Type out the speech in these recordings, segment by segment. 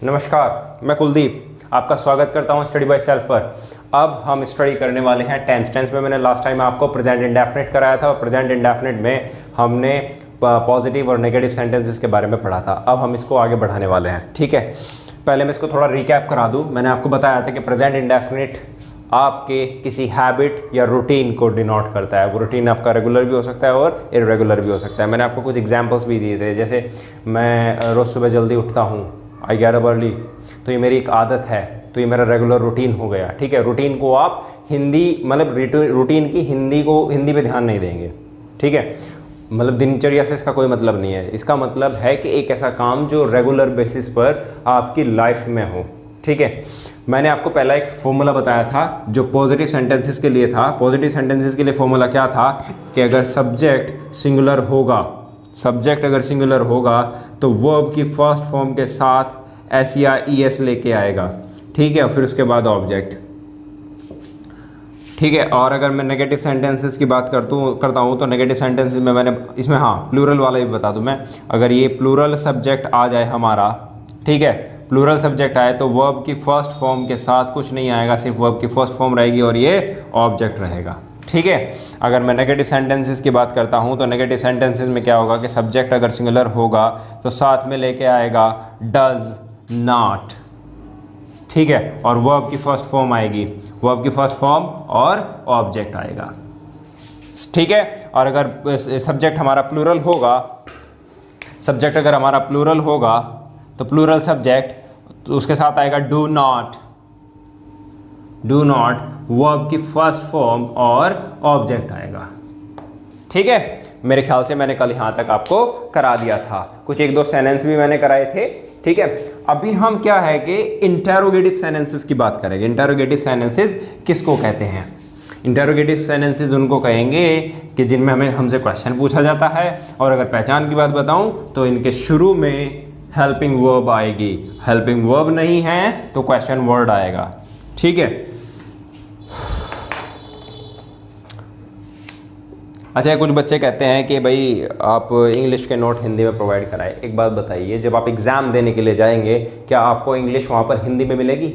नमस्कार, मैं कुलदीप आपका स्वागत करता हूं स्टडी बाय सेल्फ पर। अब हम स्टडी करने वाले हैं टेंस में मैंने लास्ट टाइम आपको प्रेजेंट इंडेफिनिट कराया था और प्रेजेंट इंडेफिनिट में हमने पॉजिटिव और नेगेटिव सेंटेंसेस के बारे में पढ़ा था। अब हम इसको आगे बढ़ाने वाले हैं, ठीक है। पहले मैं इसको थोड़ा रिकैप करा दूं। मैंने आपको बताया था कि प्रेजेंट इंडेफिनिट आपके किसी हैबिट या रूटीन को डिनोट करता है। वो रूटीन आपका रेगुलर भी हो सकता है और इर्रेगुलर भी हो सकता है। मैंने आपको कुछ एग्जांपल्स भी दिए थे, जैसे मैं रोज़ सुबह जल्दी उठता हूँ, आई गेट अप अर्ली, तो ये मेरी एक आदत है, तो ये मेरा रेगुलर रूटीन हो गया, ठीक है। रूटीन को आप हिंदी मतलब रूटीन की हिंदी पे ध्यान नहीं देंगे, ठीक है। मतलब दिनचर्या से इसका कोई मतलब नहीं है। इसका मतलब है कि एक ऐसा काम जो रेगुलर बेसिस पर आपकी लाइफ में हो, ठीक है। मैंने आपको पहला एक फॉर्मूला बताया था जो पॉजिटिव सेंटेंसेस के लिए था। पॉजिटिव सेंटेंसेस के लिए फॉर्मूला क्या था कि अगर सब्जेक्ट सिंगुलर होगा, सब्जेक्ट अगर सिंगुलर होगा तो वर्ब की फर्स्ट फॉर्म के साथ एस या ई एस लेके आएगा, ठीक है, और फिर उसके बाद ऑब्जेक्ट, ठीक है। और अगर मैं नेगेटिव सेंटेंसेस की बात करता हूँ तो नेगेटिव सेंटेंसेस में मैंने इसमें प्लूरल वाला भी बता दूँ मैं। अगर ये प्लूरल सब्जेक्ट आ जाए हमारा, ठीक है, प्लूरल सब्जेक्ट आए तो वर्ब की फर्स्ट फॉर्म के साथ कुछ नहीं आएगा, सिर्फ वर्ब की फर्स्ट फॉर्म रहेगी और ये ऑब्जेक्ट रहेगा, ठीक है। अगर मैं नेगेटिव सेंटेंसेस की बात करता हूँ तो नेगेटिव सेंटेंसेस में क्या होगा कि सब्जेक्ट अगर सिंगुलर होगा तो साथ में लेके आएगा डज नॉट, ठीक है, और वर्ब की फर्स्ट फॉर्म आएगी, वर्ब की फर्स्ट फॉर्म और ऑब्जेक्ट आएगा, ठीक है। और अगर सब्जेक्ट हमारा प्लूरल होगा, सब्जेक्ट अगर हमारा प्लूरल होगा तो प्लूरल सब्जेक्ट तो उसके साथ आएगा डू नॉट, वर्ब की फर्स्ट फॉर्म और ऑब्जेक्ट आएगा, ठीक है। मेरे ख्याल से मैंने कल यहाँ तक आपको करा दिया था। कुछ एक दो सेंटेंस भी मैंने कराए थे, ठीक है। अभी हम क्या है कि इंटरोगेटिव सेंटेंसेस की बात करेंगे। इंटरोगेटिव सेंटेंसेस किसको कहते हैं? इंटरोगेटिव सेंटेंसेस उनको कहेंगे कि जिनमें हमसे क्वेश्चन पूछा जाता है, और अगर पहचान की बात बताऊं तो इनके शुरू में हेल्पिंग वर्ब आएगी। हेल्पिंग वर्ब नहीं है तो क्वेश्चन वर्ड आएगा, ठीक है। अच्छा, कुछ बच्चे कहते हैं कि भाई आप इंग्लिश के नोट हिंदी में प्रोवाइड कराएं। एक बात बताइए, जब आप एग्ज़ाम देने के लिए जाएंगे क्या आपको इंग्लिश वहाँ पर हिंदी में मिलेगी?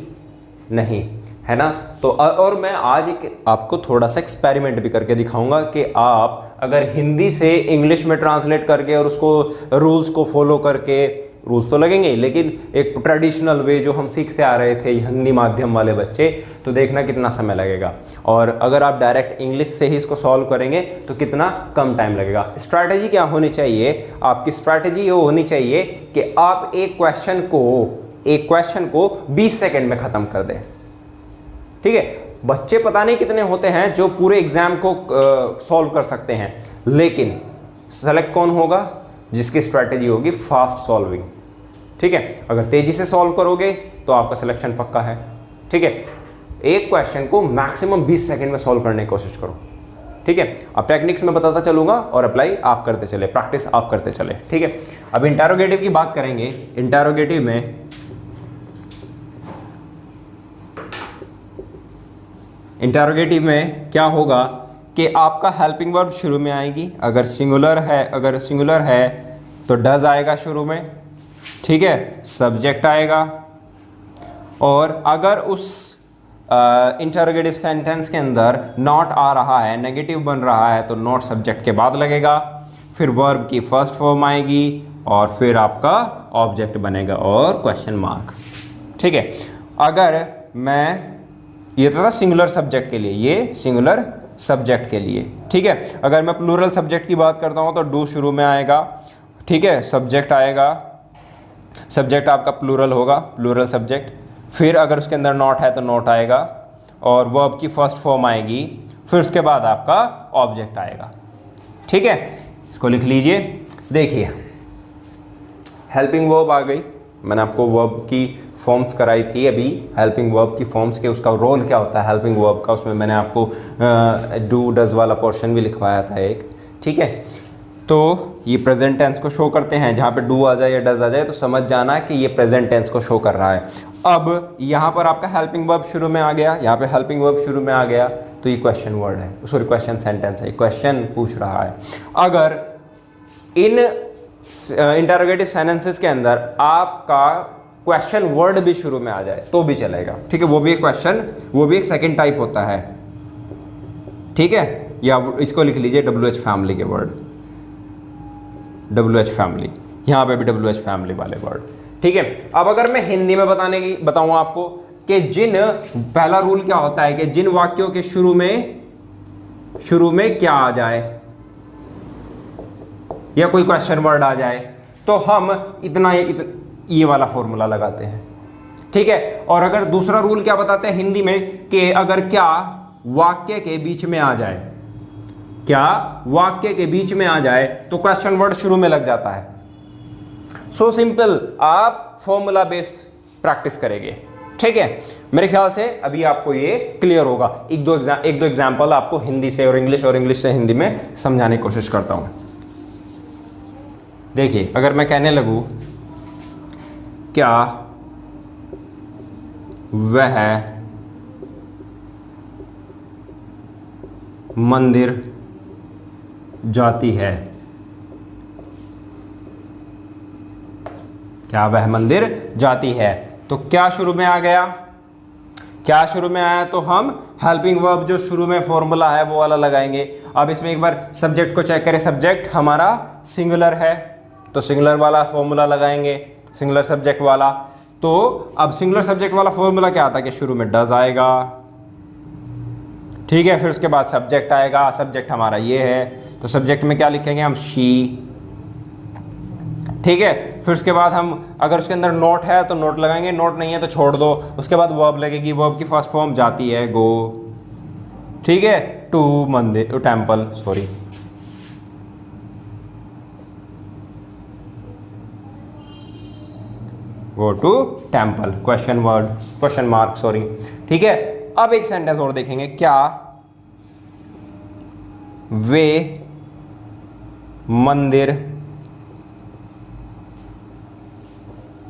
नहीं, है ना। तो और मैं आज आपको थोड़ा सा एक्सपेरिमेंट भी करके दिखाऊंगा कि आप अगर हिंदी से इंग्लिश में ट्रांसलेट करके और उसको रूल्स को फॉलो करके, रूल्स तो लगेंगे लेकिन एक ट्रेडिशनल वे जो हम सीखते आ रहे थे हिंदी माध्यम वाले बच्चे, तो देखना कितना समय लगेगा। और अगर आप डायरेक्ट इंग्लिश से ही इसको सॉल्व करेंगे तो कितना कम टाइम लगेगा। स्ट्रैटेजी क्या होनी चाहिए? आपकी स्ट्रैटेजी ये होनी चाहिए कि आप एक क्वेश्चन को 20 सेकेंड में ख़त्म कर दें, ठीक है। बच्चे पता नहीं कितने होते हैं जो पूरे एग्जाम को सॉल्व कर सकते हैं, लेकिन सेलेक्ट कौन होगा? जिसकी स्ट्रैटेजी होगी फास्ट सॉल्विंग, ठीक है। अगर तेजी से सॉल्व करोगे तो आपका सिलेक्शन पक्का है, ठीक है। एक क्वेश्चन को मैक्सिमम 20 सेकंड में सॉल्व करने की कोशिश करो, ठीक है। अब टेक्निक्स में बताता चलूंगा और अप्लाई आप करते चले, प्रैक्टिस आप करते चले, ठीक है। अब इंटरोगेटिव की बात करेंगे। इंटरोगेटिव में क्या होगा कि आपका हेल्पिंग वर्ब शुरू में आएगी। अगर सिंगुलर है तो डज आएगा शुरू में, ठीक है, सब्जेक्ट आएगा। और अगर उस इंटरोगेटिव सेंटेंस के अंदर नॉट आ रहा है, नेगेटिव बन रहा है, तो नॉट सब्जेक्ट के बाद लगेगा, फिर वर्ब की फर्स्ट फॉर्म आएगी और फिर आपका ऑब्जेक्ट बनेगा और क्वेश्चन मार्क, ठीक है। अगर मैं ये तो था सिंगुलर सब्जेक्ट के लिए, ये सिंगुलर सब्जेक्ट के लिए, ठीक है। अगर मैं प्लूरल सब्जेक्ट की बात करता हूँ तो डू शुरू में आएगा, ठीक है, सब्जेक्ट आएगा, सब्जेक्ट आपका प्लूरल होगा, प्लूरल सब्जेक्ट। फिर अगर उसके अंदर नॉट है तो नॉट आएगा और वर्ब की फर्स्ट फॉर्म आएगी, फिर उसके बाद आपका ऑब्जेक्ट आएगा, ठीक है। इसको लिख लीजिए। देखिए, हेल्पिंग वर्ब आ गई। मैंने आपको वर्ब की फॉर्म्स कराई थी अभी, हेल्पिंग वर्ब की फॉर्म्स के उसका रोल क्या होता है हेल्पिंग वर्ब का, उसमें मैंने आपको डू डज वाला पोर्शन भी लिखवाया था एक, ठीक है। तो ये प्रेजेंट टेंस को शो करते हैं। जहाँ पे डू आ जाए या डज आ जाए तो समझ जाना कि ये प्रेजेंट टेंस को शो कर रहा है। अब यहाँ पर आपका हेल्पिंग वर्ब शुरू में आ गया, यहाँ पे हेल्पिंग वर्ब शुरू में आ गया तो ये क्वेश्चन वर्ड है, सॉरी क्वेश्चन सेंटेंस है, क्वेश्चन पूछ रहा है। अगर इन इंटरोगेटिव सेंटेंसेस के अंदर आपका क्वेश्चन वर्ड भी शुरू में आ जाए तो भी चलेगा, ठीक है, वो भी एक क्वेश्चन, वो भी एक सेकंड टाइप होता है, ठीक है। या इसको लिख लीजिए WH फैमिली के वर्ड, WH फैमिली, यहाँ पे भी WH फैमिली वाले वर्ड, ठीक है। अब अगर मैं हिंदी में बताऊँ आपको कि पहला रूल क्या होता है कि जिन वाक्यों के शुरू में क्या आ जाए या कोई क्वेश्चन वर्ड आ जाए तो हम ये वाला फॉर्मूला लगाते हैं, ठीक है। और अगर दूसरा रूल क्या बताते हैं हिंदी में कि अगर क्या वाक्य के बीच में आ जाए, तो क्वेश्चन वर्ड शुरू में लग जाता है। सो सिंपल, आप फॉर्मूला बेस प्रैक्टिस करेंगे, ठीक है। मेरे ख्याल से अभी आपको ये क्लियर होगा। एक दो एग्जाम्पल आपको हिंदी से और इंग्लिश से हिंदी में समझाने की कोशिश करता हूं। देखिए, अगर मैं कहने लगूं क्या वह मंदिर जाती है, क्या वह मंदिर जाती है, तो क्या शुरू में आ गया, क्या शुरू में आया, तो हम हेल्पिंग वर्ब जो शुरू में फॉर्मूला है वो वाला लगाएंगे। अब इसमें एक बार सब्जेक्ट को चेक करें, सब्जेक्ट हमारा सिंगुलर है तो सिंगुलर वाला फॉर्मूला लगाएंगे, सिंगुलर सब्जेक्ट वाला। तो अब सिंगुलर सब्जेक्ट वाला फॉर्मूला क्या आता है कि शुरू में डज आएगा, ठीक है, फिर उसके बाद सब्जेक्ट आएगा, सब्जेक्ट हमारा ये है तो सब्जेक्ट में क्या लिखेंगे हम, शी, ठीक है। फिर उसके बाद हम अगर उसके अंदर नोट है तो नोट लगाएंगे, नोट नहीं है तो छोड़ दो। उसके बाद वर्ब लगेगी, वर्ब की फर्स्ट फॉर्म जाती है, गो, ठीक है, टू मंदिर, to temple, sorry, go to temple, question mark, sorry, ठीक है। अब एक सेंटेंस और देखेंगे, क्या वे मंदिर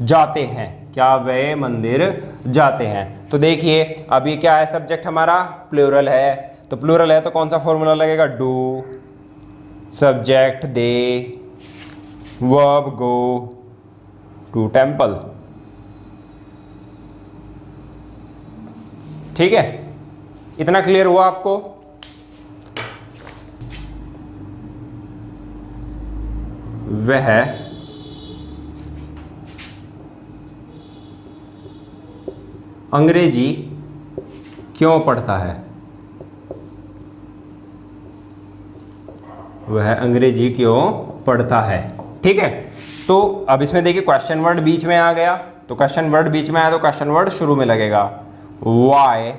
जाते हैं, क्या वे मंदिर जाते हैं। तो देखिए अब ये क्या है, सब्जेक्ट हमारा प्लूरल है, तो प्लूरल है तो कौन सा फॉर्मूला लगेगा, do, subject they, verb go to temple, ठीक है। इतना क्लियर हुआ आपको। वह अंग्रेजी क्यों पढ़ता है, वह अंग्रेजी क्यों पढ़ता है, ठीक है। तो अब इसमें देखिए क्वेश्चन वर्ड बीच में आ गया, तो क्वेश्चन वर्ड बीच में आया तो क्वेश्चन वर्ड शुरू में लगेगा, वाई,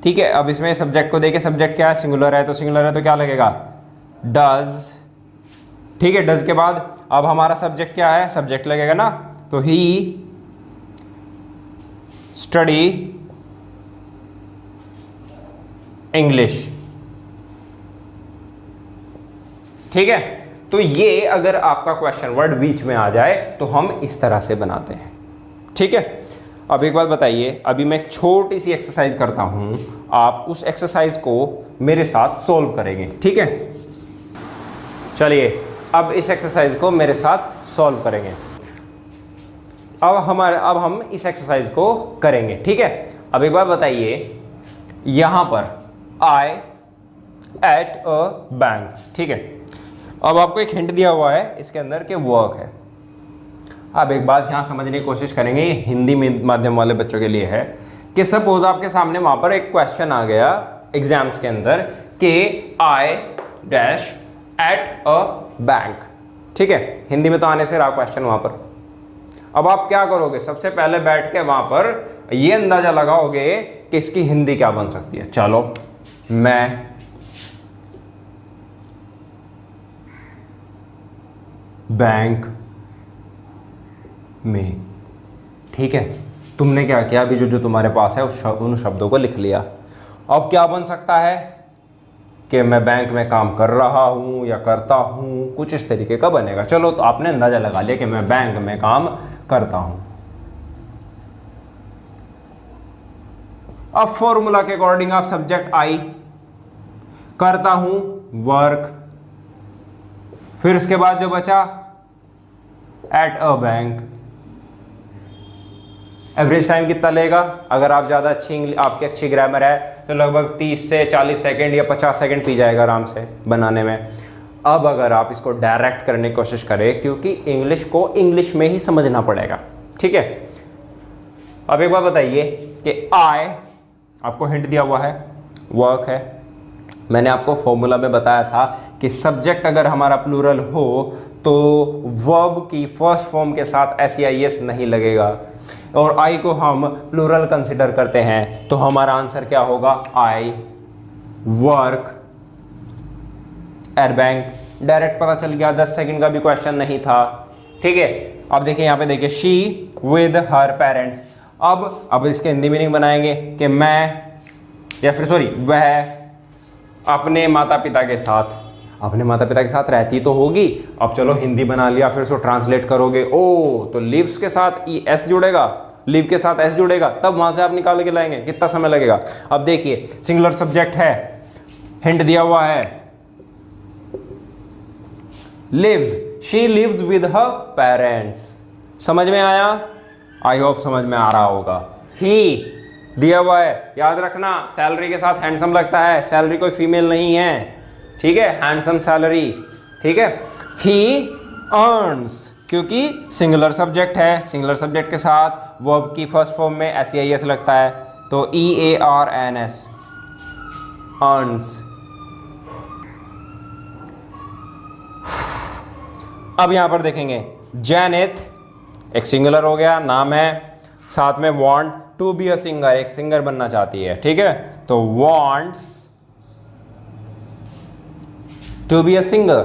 ठीक है। अब इसमें सब्जेक्ट को देखिए, सब्जेक्ट क्या है, सिंगुलर है, तो सिंगुलर है तो क्या लगेगा, डज, ठीक है। डज के बाद अब हमारा सब्जेक्ट क्या है, सब्जेक्ट लगेगा ना, तो ही स्टडी इंग्लिश, ठीक है। तो ये अगर आपका क्वेश्चन वर्ड बीच में आ जाए तो हम इस तरह से बनाते हैं, ठीक है। अब एक बात बताइए, अभी मैं एक छोटी सी एक्सरसाइज करता हूं, आप उस एक्सरसाइज को मेरे साथ सोल्व करेंगे, ठीक है। चलिए अब इस एक्सरसाइज को मेरे साथ सॉल्व करेंगे। अब हम इस एक्सरसाइज को करेंगे, ठीक है। अब एक बात बताइए, यहां पर आई एट अ बैंक, ठीक है। अब आपको एक हिंट दिया हुआ है इसके अंदर के वर्क है। अब एक बात यहां समझने की कोशिश करेंगे, ये हिंदी माध्यम वाले बच्चों के लिए है कि सपोज आपके सामने वहां पर एक क्वेश्चन आ गया एग्जाम्स के अंदर कि I dash at a bank, ठीक है। हिंदी में तो आने से रहा क्वेश्चन वहां पर। अब आप क्या करोगे, सबसे पहले बैठ के वहां पर ये अंदाजा लगाओगे कि इसकी हिंदी क्या बन सकती है। चलो, मैं बैंक में, ठीक है। तुमने क्या किया, अभी जो तुम्हारे पास है उन शब्दों को लिख लिया। अब क्या बन सकता है कि मैं बैंक में काम कर रहा हूं या करता हूं, कुछ इस तरीके का बनेगा। चलो, तो आपने अंदाजा लगा लिया कि मैं बैंक में काम करता हूं। अब फॉर्मूला के अकॉर्डिंग आप सब्जेक्ट आई, करता हूं वर्क, फिर उसके बाद जो बचा at a bank, average time कितना लेगा, अगर आप ज़्यादा आपकी अच्छी ग्रामर है तो लगभग 30 से 40 सेकंड या 50 सेकंड पी जाएगा आराम से बनाने में। अब अगर आप इसको डायरेक्ट करने की कोशिश करें, क्योंकि इंग्लिश को इंग्लिश में ही समझना पड़ेगा, ठीक है। अब एक बात बताइए कि आई, आपको हिंट दिया हुआ है, वर्क है। मैंने आपको फॉर्मूला में बताया था कि सब्जेक्ट अगर हमारा प्लूरल हो तो वर्ब की फर्स्ट फॉर्म के साथ एस नहीं लगेगा, और आई को हम प्लूरल कंसिडर करते हैं, तो हमारा आंसर क्या होगा, I work at bank. Direct पता चल गया, 10 सेकंड का भी क्वेश्चन नहीं था, ठीक है। अब देखिए यहाँ पे देखिए, शी विद हर पेरेंट्स। अब इसके हिंदी मीनिंग बनाएंगे कि मैं, या फिर सॉरी वह अपने माता पिता के साथ, अपने माता पिता के साथ रहती तो होगी। अब चलो हिंदी बना लिया, फिर उसको ट्रांसलेट करोगे, ओ तो लिव्स के साथ एस जुड़ेगा, लिव के साथ एस जुड़ेगा, तब वहां से आप निकाल के लाएंगे, कितना समय लगेगा। अब देखिए सिंगुलर सब्जेक्ट है, हिंट दिया हुआ है, lives, she lives with her parents. समझ में आया? आई होप समझ में आ रहा होगा। ही दिया हुआ है, याद रखना सैलरी के साथ हैंडसम लगता है, सैलरी कोई फीमेल नहीं है, ठीक है, हैंडसम सैलरी, ठीक है। ही अर्न्स, क्योंकि सिंगुलर सब्जेक्ट है, सिंगुलर सब्जेक्ट के साथ वर्ब की फर्स्ट फॉर्म में एस लगता है, तो EARNS, अर्न्स। अब यहां पर देखेंगे, जैनिथ एक सिंगुलर हो गया, नाम है, साथ में want to be a singer, एक सिंगर बनना चाहती है, ठीक है, तो wants to be a singer,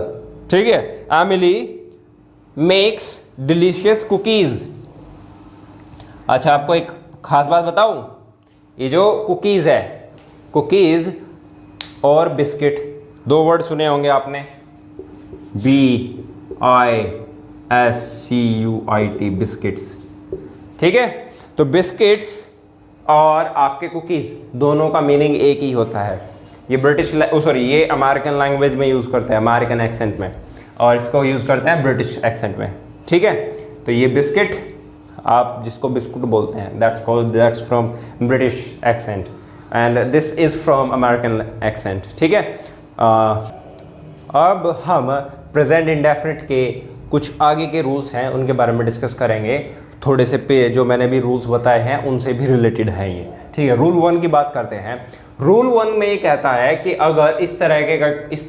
ठीक है। Emily makes delicious cookies. अच्छा आपको एक खास बात बताऊं, ये जो कुकीज है, कुकीज और बिस्किट, दो वर्ड सुने होंगे आपने, BISCUIT, बिस्किट्स, ठीक है। तो बिस्किट्स और आपके कुकीज़ दोनों का मीनिंग एक ही होता है। ये ये अमेरिकन लैंग्वेज में यूज़ करते हैं, अमेरिकन एक्सेंट में, और इसको यूज़ करते हैं ब्रिटिश एक्सेंट में, ठीक है। तो ये बिस्किट, आप जिसको बिस्कुट बोलते हैं, that's from British accent and this is from American accent, ठीक है। अब हम प्रेजेंट इंडेफिनिट के कुछ आगे के रूल्स हैं, उनके बारे में डिस्कस करेंगे। थोड़े से जो मैंने भी रूल्स बताए हैं उनसे भी रिलेटेड है ये, ठीक है। रूल 1 की बात करते हैं। रूल 1 में ये कहता है कि अगर इस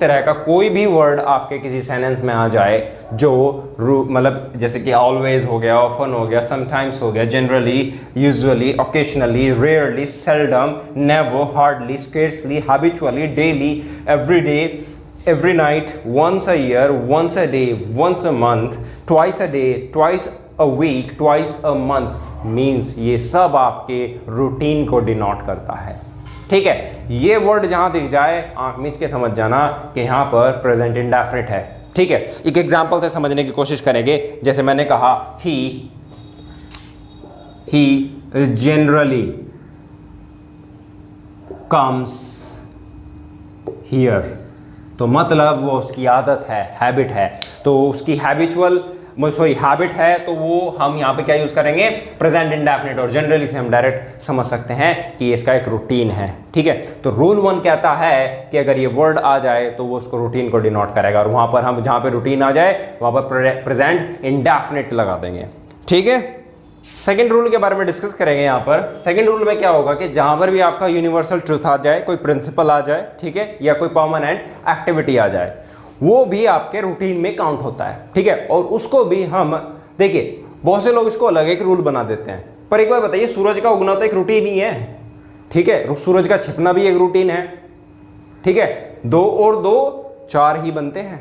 तरह का कोई भी वर्ड आपके किसी सेंटेंस में आ जाए, जो मतलब जैसे कि ऑलवेज हो गया, ऑफन हो गया, समटाइम्स हो गया, generally, usually, occasionally, rarely, seldom, never, hardly, scarcely, habitually, daily, everyday, every night, once a year, once a day, once a month, twice a day, twice a week, twice a month, means ये सब आपके routine को denote करता है, ठीक है। ये word जहां दिख जाए आंख मीच के समझ जाना कि यहाँ पर प्रेजेंट इंडेफिनिट है, ठीक है। एक एग्जांपल से समझने की कोशिश करेंगे। जैसे मैंने कहा ही जनरली कम्स हियर, तो मतलब वो उसकी आदत है, हैबिट है, तो उसकी हैबिट है, तो वो हम यहाँ पे क्या यूज़ करेंगे, प्रेजेंट इंडेफिनिट, और जनरली से हम डायरेक्ट समझ सकते हैं कि इसका एक रूटीन है, ठीक है। तो रूल 1 कहता है कि अगर ये वर्ड आ जाए तो वो उसको रूटीन को डिनोट करेगा, और वहाँ पर हम जहाँ पे रूटीन आ जाए वहाँ पर प्रेजेंट इंडेफिनिट लगा देंगे, ठीक है। सेकेंड रूल के बारे में डिस्कस करेंगे यहाँ पर। सेकेंड रूल में क्या होगा कि जहां पर भी आपका यूनिवर्सल ट्रूथ आ जाए, कोई प्रिंसिपल आ जाए, ठीक है, या कोई परमानेंट एक्टिविटी आ जाए, वो भी आपके रूटीन में काउंट होता है, ठीक है। और उसको भी हम देखिए, बहुत से लोग इसको अलग एक रूल बना देते हैं, पर एक बार बताइए, सूरज का उगना तो एक रूटीन ही है, ठीक है, सूरज का छिपना भी एक रूटीन है, ठीक है। 2 और 2 4 ही बनते हैं,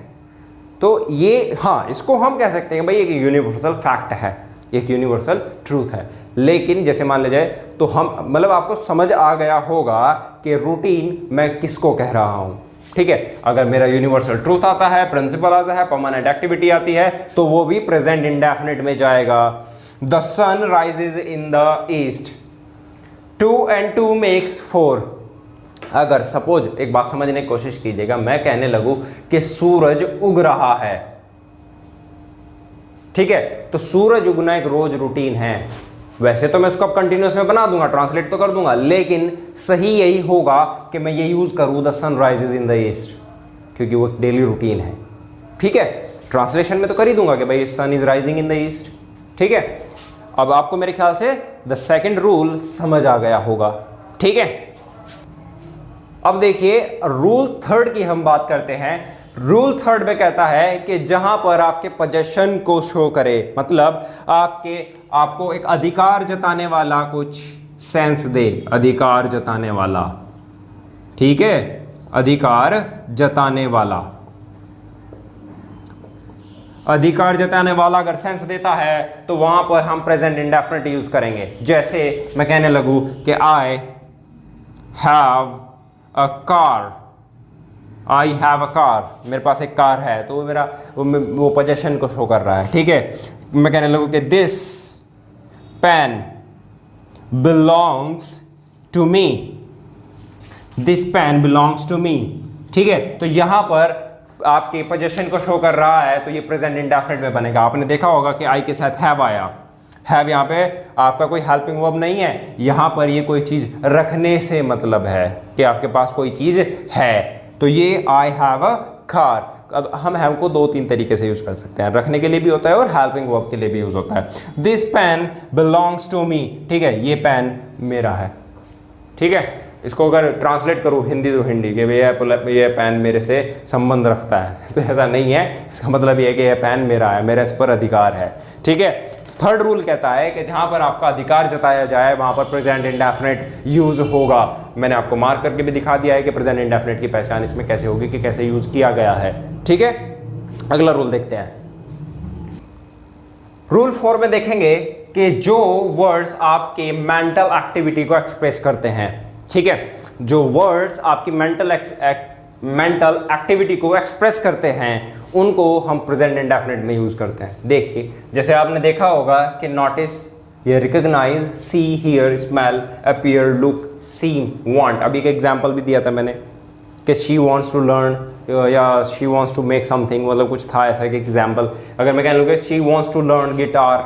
तो ये, हाँ, इसको हम कह सकते हैं भाई एक यूनिवर्सल फैक्ट है, एक यूनिवर्सल ट्रूथ है। लेकिन जैसे मान ले जाए तो हम, मतलब आपको समझ आ गया होगा कि रूटीन मैं किसको कह रहा हूं, ठीक है। अगर मेरा यूनिवर्सल ट्रूथ आता है, प्रिंसिपल आता है, परमानेंट एक्टिविटी आती है, तो वो भी प्रेजेंट इंडेफिनिट में जाएगा। The sun rises in the east, 2 and 2 makes 4। अगर सपोज एक बात समझने की कोशिश कीजिएगा, मैं कहने लगूं कि सूरज उग रहा है, ठीक है, तो सूरज उगना एक रोज रूटीन है, वैसे तो मैं इसको अब कंटिन्यूस में बना दूंगा, ट्रांसलेट तो कर दूंगा, लेकिन सही यही होगा कि मैं ये यूज करूँ the sun rises in the east, क्योंकि वो एक डेली रूटीन है। ठीक है, ट्रांसलेशन में तो कर ही दूंगा कि भाई sun is rising in the east. ठीक है, अब आपको मेरे ख्याल से द सेकंड रूल समझ आ गया होगा। ठीक है, अब देखिए रूल थर्ड की हम बात करते हैं। रूल थर्ड में कहता है कि जहां पर आपके पोजेशन को शो करे, मतलब आपको एक अधिकार जताने वाला कुछ सेंस दे, अधिकार जताने वाला। ठीक है, अधिकार जताने वाला, अधिकार जताने वाला अगर सेंस देता है तो वहां पर हम प्रेजेंट इंडेफिनिट यूज करेंगे। जैसे मैं कहने लगूं कि I have a car, I have a car, मेरे पास एक कार है, तो मेरा वो पोजेशन को शो कर रहा है। ठीक है, मैं कहने लगूं कि this pen belongs to me, this pen belongs to me. ठीक है, तो यहां पर आपके पोजेशन को शो कर रहा है, तो ये प्रेजेंट इंडेफिनिट में बनेगा। आपने देखा होगा कि आई के साथ हैव आया, हैव यहाँ पे आपका कोई हेल्पिंग वर्ब नहीं है, यहाँ पर ये कोई चीज़ रखने से मतलब है कि आपके पास कोई चीज़ है, तो ये आई हैव अ कार। अब हम हैव को दो तीन तरीके से यूज कर सकते हैं, रखने के लिए भी होता है और हेल्पिंग वर्ब के लिए भी यूज होता है। This pen belongs to me, ठीक है, ये पेन मेरा है। ठीक है, इसको अगर ट्रांसलेट करूँ हिंदी तो हिंदी के ये पेन मेरे से संबंध रखता है, तो ऐसा नहीं है, इसका मतलब ये है कि यह पेन मेरा है, मेरा इस पर अधिकार है। ठीक है, थर्ड रूल कहता है कि जहां पर आपका अधिकार जताया जाए वहां पर प्रेजेंट इंडेफिनिट यूज होगा। मैंने आपको मार्क करके भी दिखा दिया है कि प्रेजेंट इंडेफिनिट की पहचान इसमें कैसे होगी, कि कैसे यूज किया गया है। ठीक है, अगला रूल देखते हैं। रूल 4 में देखेंगे कि जो वर्ड्स आपके मेंटल एक्टिविटी को एक्सप्रेस करते हैं, ठीक है, जो वर्ड्स आपकी मेंटल एक्टिविटी को एक्सप्रेस करते हैं उनको हम प्रेजेंट इंडेफिनिट में यूज करते हैं। देखिए, जैसे आपने देखा होगा कि नोटिस, ये recognise, see, hear, smell, appear, look, seem, want. अभी एक एग्जांपल भी दिया था मैंने कि शी वांट्स टू लर्न या she wants to make something, मतलब कुछ था ऐसा कि एग्जांपल। अगर मैं कह लूँ कि she wants to learn guitar,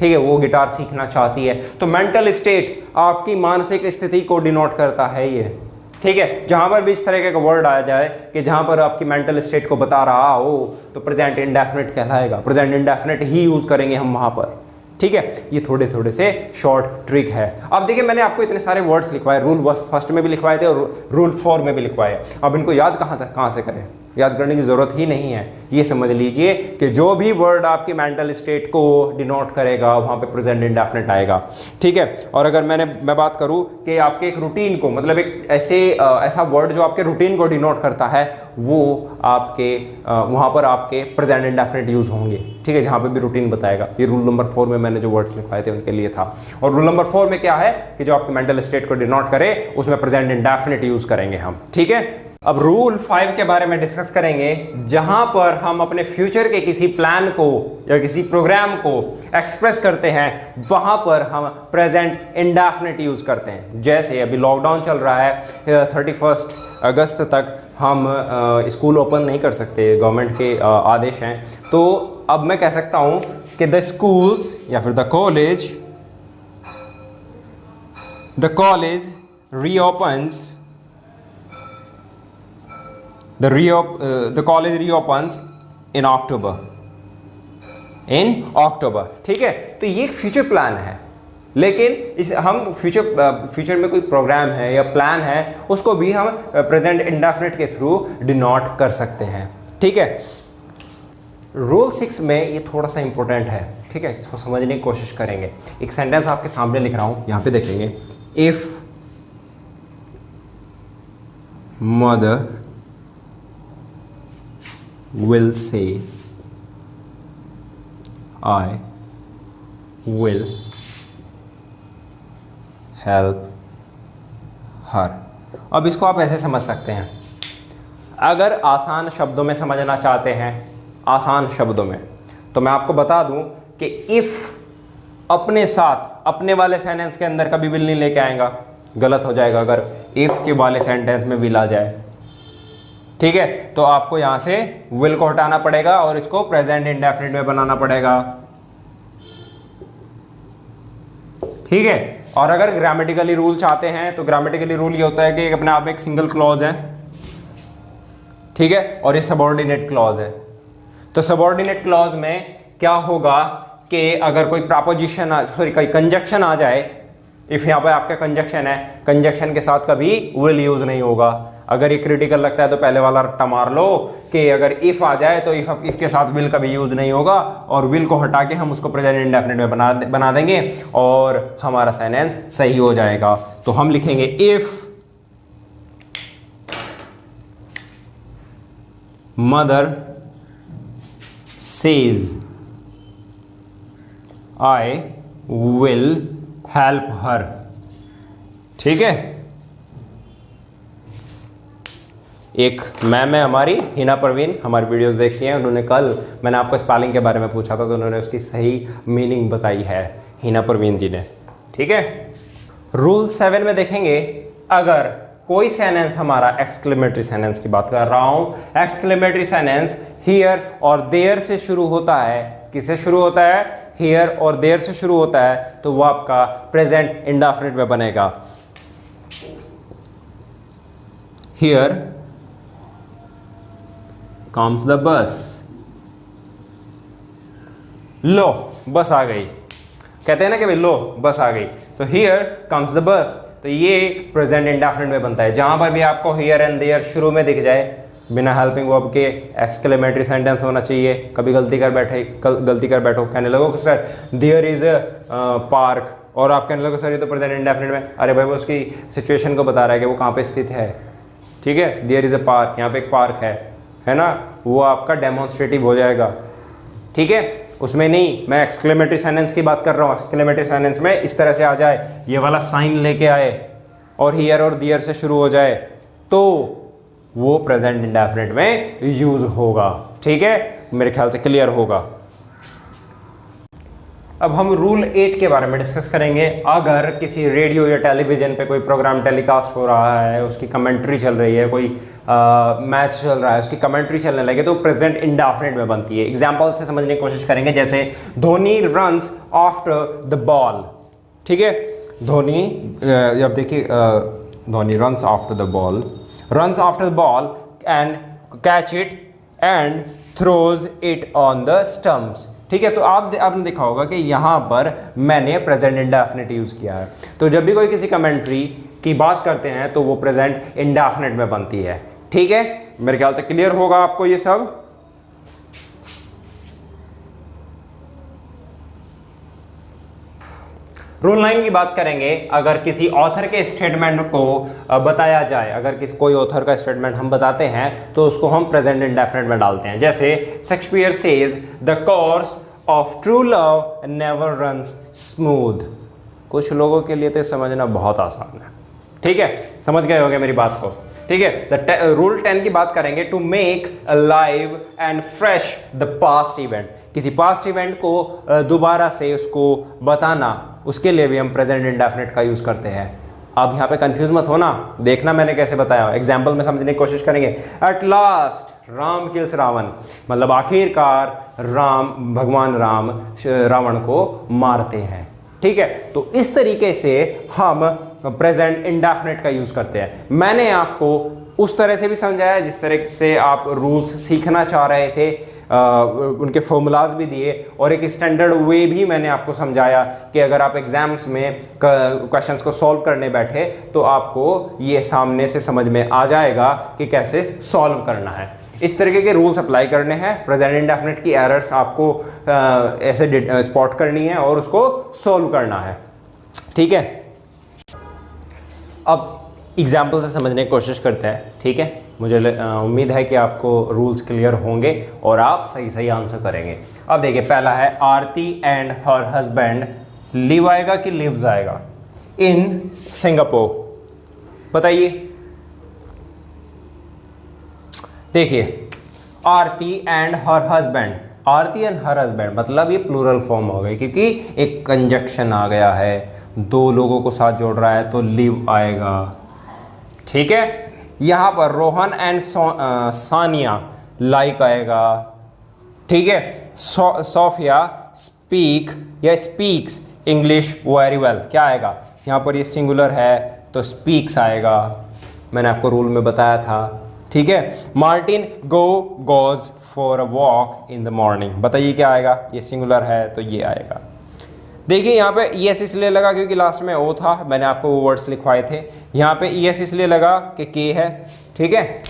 ठीक है, वो गिटार सीखना चाहती है, तो मेंटल स्टेट आपकी मानसिक स्थिति को डिनोट करता है ये। ठीक है, जहां पर भी इस तरह का वर्ड आ जाए कि जहां पर आपकी मेंटल स्टेट को बता रहा हो तो प्रेजेंट इंडेफिनिट कहलाएगा, प्रेजेंट इंडेफिनिट ही यूज करेंगे हम वहां पर। ठीक है, ये थोड़े थोड़े से शॉर्ट ट्रिक है। अब देखिए, मैंने आपको इतने सारे वर्ड्स लिखवाए, रूल फर्स्ट में भी लिखवाए थे और रूल 4 में भी लिखवाए। अब इनको याद कहाँ से करें, याद करने की ज़रूरत ही नहीं है। ये समझ लीजिए कि जो भी वर्ड आपकी मेंटल स्टेट को डिनोट करेगा वहाँ पे प्रेजेंट इंडेफिनिट आएगा। ठीक है, और अगर मैं बात करूँ कि आपके एक रूटीन को, मतलब एक ऐसा वर्ड जो आपके रूटीन को डिनोट करता है, वो आपके वहाँ पर आपके प्रेजेंट इंडेफिनिट यूज़ होंगे। ठीक है, जहाँ पे भी रूटीन बताएगा। ये रूल नंबर 4 में मैंने जो वर्ड्स लिखवाए थे उनके लिए था। और रूल नंबर 4 में क्या है कि जो आपके मेंटल स्टेट को डिनोट करे उसमें प्रेजेंट इंडेफिनिट यूज़ करेंगे हम। ठीक है, अब रूल 5 के बारे में डिस्कस करेंगे, जहां पर हम अपने फ्यूचर के किसी प्लान को या किसी प्रोग्राम को एक्सप्रेस करते हैं वहां पर हम प्रेजेंट इंडेफिनिट यूज करते हैं। जैसे अभी लॉकडाउन चल रहा है, 31 अगस्त तक हम स्कूल ओपन नहीं कर सकते, गवर्नमेंट के आदेश हैं। तो अब मैं कह सकता हूं कि द स्कूल्स या फिर the college reopens, the college reopens in October, ठीक है। तो ये एक फ्यूचर प्लान है, लेकिन इस हम फ्यूचर में कोई प्रोग्राम है या प्लान है उसको भी हम प्रेजेंट इंडेफिनिट के थ्रू डिनोट कर सकते हैं। ठीक है, रूल 6 में ये थोड़ा सा इंपॉर्टेंट है। ठीक है, इसको समझने की कोशिश करेंगे। एक सेंटेंस आपके सामने लिख रहा हूं, यहां पे देखेंगे। If mother will say I will help her। अब इसको आप ऐसे समझ सकते हैं, अगर आसान शब्दों में समझना चाहते हैं, आसान शब्दों में, तो मैं आपको बता दूं कि इफ़ अपने साथ अपने वाले सेंटेंस के अंदर कभी विल नहीं लेके आएगा, गलत हो जाएगा अगर इफ़ के वाले सेंटेंस में विल आ जाए। ठीक है, तो आपको यहां से विल को हटाना पड़ेगा और इसको प्रेजेंट इंडेफिनिट में बनाना पड़ेगा। ठीक है। और अगर ग्रामेटिकली रूल चाहते हैं तो ग्रामेटिकली रूल ये होता है कि अपने आप में एक सिंगल क्लॉज है, ठीक है, और ये सबऑर्डिनेट क्लॉज है। तो सबऑर्डिनेट क्लॉज में क्या होगा कि अगर कोई प्रपोजिशन कोई कंजक्शन आ जाए, इफ यहाँ पे आपका कंजक्शन है, कंजक्शन के साथ कभी विल यूज नहीं होगा। अगर ये क्रिटिकल लगता है तो पहले वाला रट्टा मार लो कि अगर इफ आ जाए तो इफ के साथ विल कभी यूज नहीं होगा, और विल को हटा के हम उसको प्रेजेंट इंडेफिनिट में बना देंगे और हमारा सेंटेंस सही हो जाएगा। तो हम लिखेंगे if mother says I will help her, ठीक है। एक मैम है हमारी हिना परवीन, हमारी वीडियोस देखती हैं, उन्होंने कल मैंने आपको स्पेलिंग के बारे में पूछा था तो उन्होंने उसकी सही मीनिंग बताई है, हिना परवीन जी ने, ठीक है। रूल 7 में देखेंगे, अगर कोई सेंटेंस हमारा एक्सक्लेमेटरी सेंटेंस की बात कर रहा हूं, एक्सक्लेमेटरी सेंटेंस हियर और देयर से शुरू होता है, किससे शुरू होता है, हियर और देयर से शुरू होता है, तो वो आपका प्रेजेंट इंडेफिनिट में बनेगा। हियर कम्स द बस, लो बस आ गई, कहते हैं ना कि भाई लो बस आ गई, तो हियर कम्स द बस, तो ये प्रेजेंट इंडेफिनिट में बनता है। जहां पर भी आपको हियर एंड देयर शुरू में दिख जाए, बिना हेल्पिंग वर्ब के एक्सक्लेमेटरी सेंटेंस होना चाहिए। कभी गलती कर बैठो, कहने लगो कि sir there is a park, और आप कहने लगो सर ये तो प्रेजेंट इंडेफिनिट में, अरे भाई वो उसकी सिचुएशन को बता रहा है कि वो कहाँ पे स्थित है, ठीक है। देयर इज अ पार्क, यहाँ पे एक पार्क है ना, वो आपका डेमोन्स्ट्रेटिव हो जाएगा, ठीक है। उसमें नहीं, मैं एक्सक्लेमेटरी सेंटेंस की बात कर रहा हूँ। एक्सक्लेमेटरी सेंटेंस में इस तरह से आ जाए, ये वाला साइन लेके आए और हियर और देयर से शुरू हो जाए, तो वो प्रेजेंट इंडेफिनिट में यूज होगा, ठीक है। मेरे ख्याल से क्लियर होगा। अब हम रूल 8 के बारे में डिस्कस करेंगे। अगर किसी रेडियो या टेलीविजन पे कोई प्रोग्राम टेलीकास्ट हो रहा है, उसकी कमेंट्री चल रही है, कोई मैच चल रहा है, उसकी कमेंट्री चलने लगे, तो प्रेजेंट इंडेफिनिट में बनती है। एग्जांपल से समझने की कोशिश करेंगे, जैसे Dhoni runs after the ball, ठीक है। धोनी, अब देखिए, Dhoni runs after the ball, runs after the ball and catch it and throws it on the stumps, ठीक है। तो आपने देखा होगा कि यहाँ पर मैंने प्रेजेंट इंडेफिनिट यूज किया है। तो जब भी कोई किसी कमेंट्री की बात करते हैं तो वो प्रेजेंट इंडेफिनिट में बनती है, ठीक है। मेरे ख्याल से क्लियर होगा आपको ये सब। रूल 9 की बात करेंगे, अगर किसी ऑथर के स्टेटमेंट को बताया जाए, अगर कोई ऑथर का स्टेटमेंट हम बताते हैं तो उसको हम प्रेजेंट इंडेफिनिट में डालते हैं। जैसे Shakespeare says the course of true love never runs smooth. कुछ लोगों के लिए तो समझना बहुत आसान है, ठीक है, समझ गए होंगे मेरी बात को, ठीक है। रूल 10 की बात करेंगे, to make alive and fresh the past event. किसी पास्ट इवेंट को दोबारा से उसको बताना, उसके लिए भी हम प्रेजेंट इंडेफिनिट का यूज करते हैं। अब यहाँ पे कंफ्यूज मत होना, देखना मैंने कैसे बताया, एग्जाम्पल में समझने की कोशिश करेंगे। At last Ram kills Ravan, मतलब आखिरकार भगवान राम रावण को मारते हैं, ठीक है। तो इस तरीके से हम प्रेजेंट इंडेफिनिट का यूज करते हैं। मैंने आपको उस तरह से भी समझाया जिस तरह से आप रूल्स सीखना चाह रहे थे, उनके फॉर्मूलाज भी दिए, और एक स्टैंडर्ड वे भी मैंने आपको समझाया कि अगर आप एग्जाम्स में क्वेश्चंस को सॉल्व करने बैठे तो आपको ये सामने से समझ में आ जाएगा कि कैसे सॉल्व करना है। इस तरीके के रूल्स अप्लाई करने हैं। प्रेजेंट इंडेफिनिट की एरर्स आपको ऐसे स्पॉट करनी है और उसको सॉल्व करना है, ठीक है। अब एग्जाम्पल से समझने की कोशिश करते हैं, ठीक है। मुझे उम्मीद है कि आपको रूल्स क्लियर होंगे और आप सही आंसर करेंगे। अब देखिए, पहला है Aarti and her husband live आएगा कि लिव्स आएगा इन सिंगापुर, बताइए। देखिए, Aarti and her husband, Aarti and her husband मतलब ये प्लूरल फॉर्म हो गई, क्योंकि एक कंजक्शन आ गया है, दो लोगों को साथ जोड़ रहा है, तो लिव आएगा, ठीक है। यहाँ पर रोहन एंड सानिया लाइक आएगा, ठीक है। सोफिया स्पीक या स्पीक्स इंग्लिश वेरी वेल, क्या आएगा यहाँ पर, ये सिंगुलर है तो स्पीक्स आएगा, मैंने आपको रूल में बताया था, ठीक है। Martin goes for a walk in the morning, बताइए क्या आएगा, ये सिंगुलर है तो ये आएगा। देखिए यहाँ पे ईएस इसलिए लगा क्योंकि लास्ट में ओ था, मैंने आपको वो वर्ड्स लिखवाए थे। यहाँ पे ईएस इसलिए लगा कि के है, ठीक है।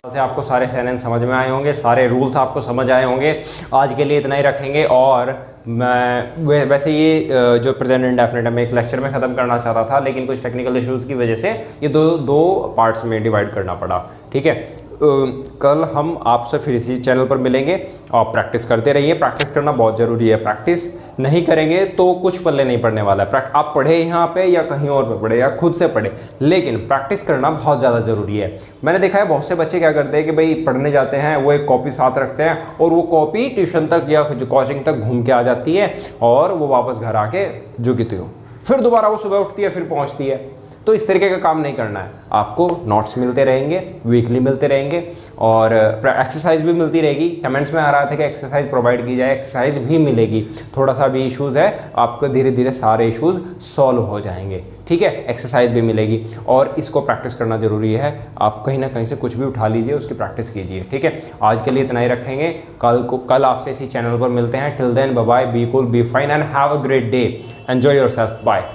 से आपको सारे सेंटेंस समझ में आए होंगे, सारे रूल्स आपको समझ आए होंगे। आज के लिए इतना ही रखेंगे, और मैं वैसे ये जो प्रेजेंट इंडेफिनिट मैं एक लेक्चर में ख़त्म करना चाहता था, लेकिन कुछ टेक्निकल इश्यूज़ की वजह से ये दो पार्ट्स में डिवाइड करना पड़ा, ठीक है। कल हम आपसे फिर इसी चैनल पर मिलेंगे। आप प्रैक्टिस करते रहिए, प्रैक्टिस करना बहुत ज़रूरी है। प्रैक्टिस नहीं करेंगे तो कुछ पल्ले नहीं पड़ने वाला है। आप पढ़े यहाँ पे या कहीं और पे पढ़े या खुद से पढ़े, लेकिन प्रैक्टिस करना बहुत ज़्यादा ज़रूरी है। मैंने देखा है बहुत से बच्चे क्या करते हैं कि भाई पढ़ने जाते हैं, वो एक कॉपी साथ रखते हैं और वो कॉपी ट्यूशन तक या कोचिंग तक घूम के आ जाती है और वो वापस घर आके झुकती हो, फिर दोबारा वो सुबह उठती है, फिर पहुँचती है। तो इस तरीके का काम नहीं करना है। आपको नोट्स मिलते रहेंगे, वीकली मिलते रहेंगे, और एक्सरसाइज भी मिलती रहेगी। कमेंट्स में आ रहा था कि एक्सरसाइज प्रोवाइड की जाए, एक्सरसाइज भी मिलेगी। थोड़ा सा भी इश्यूज़ है, आपको धीरे धीरे सारे इश्यूज़ सॉल्व हो जाएंगे, ठीक है। एक्सरसाइज भी मिलेगी और इसको प्रैक्टिस करना ज़रूरी है। आप कहीं ना कहीं से कुछ भी उठा लीजिए, उसकी प्रैक्टिस कीजिए, ठीक है। आज के लिए इतना ही रखेंगे, कल आपसे इसी चैनल पर मिलते हैं। Till then bye bye, be cool, be fine and have a great day, enjoy yourself, bye.